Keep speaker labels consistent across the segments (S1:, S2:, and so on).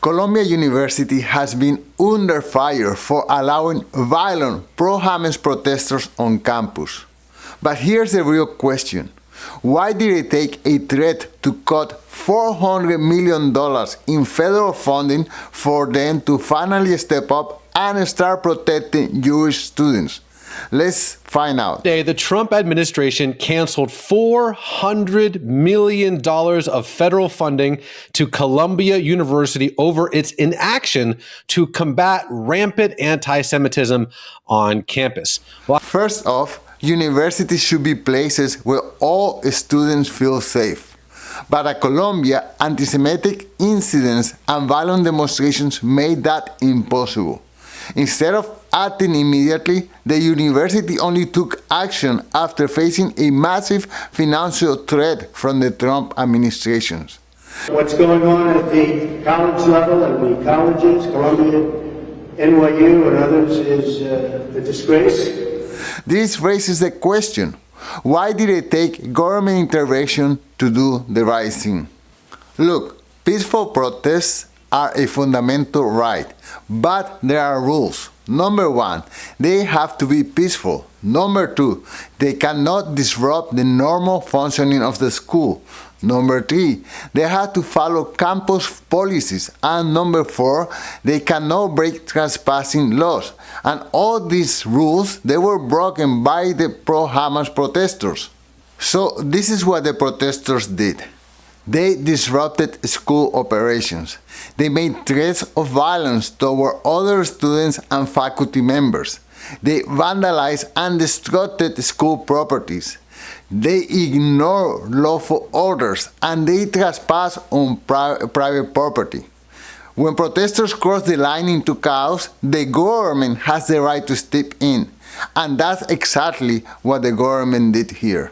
S1: Columbia University has been under fire for allowing violent pro-Hamas protesters on campus. But here's the real question. Why did it take a threat to cut $400 million in federal funding for them to finally step up and start protecting Jewish students? Let's find out.
S2: Today, the Trump administration canceled $400 million of federal funding to Columbia University over its inaction to combat rampant anti-Semitism on campus.
S1: First off, universities should be places where all students feel safe. But at Columbia, anti-Semitic incidents and violent demonstrations made that impossible. Instead of acting immediately, the university only took action after facing a massive financial threat from the Trump administration.
S3: What's going on at the college level and the colleges, Columbia, NYU, and others, is a disgrace.
S1: This raises the question, why did it take government intervention to do the right thing? Look, peaceful protests are a fundamental right, but there are rules. Number one, they have to be peaceful. Number two, they cannot disrupt the normal functioning of the school. Number three, they have to follow campus policies. And number four, they cannot break trespassing laws. And all these rules, they were broken by the pro-Hamas protesters. So this is what the protesters did. They disrupted school operations. They made threats of violence toward other students and faculty members. They vandalized and destroyed school properties. They ignored lawful orders and they trespassed on private property. When protesters cross the line into chaos, the government has the right to step in. And that's exactly what the government did here.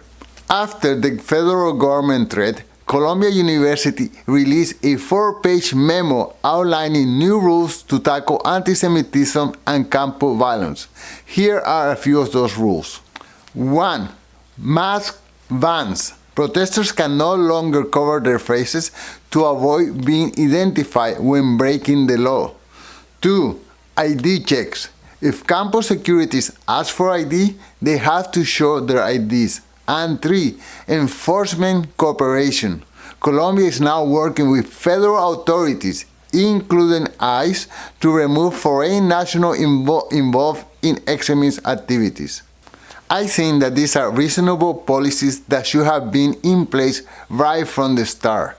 S1: After the federal government threat, Columbia University released a 4-page memo outlining new rules to tackle anti-Semitism and campus violence. Here are a few of those rules. 1. Mask bans. Protesters can no longer cover their faces to avoid being identified when breaking the law. 2. ID checks. If campus securities ask for ID, they have to show their IDs. And 3. Enforcement cooperation. Columbia is now working with federal authorities, including ICE, to remove foreign nationals involved in extremist activities. I think that these are reasonable policies that should have been in place right from the start.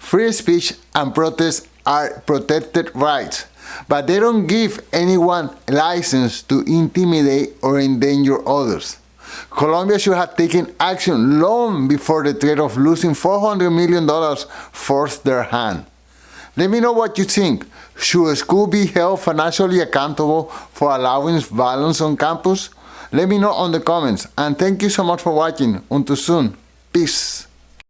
S1: Free speech and protest are protected rights, but they don't give anyone license to intimidate or endanger others. Columbia should have taken action long before the threat of losing $400 million forced their hand. Let me know what you think. Should a school be held financially accountable for allowing violence on campus? Let me know on the comments, and thank you so much for watching. Until soon. Peace.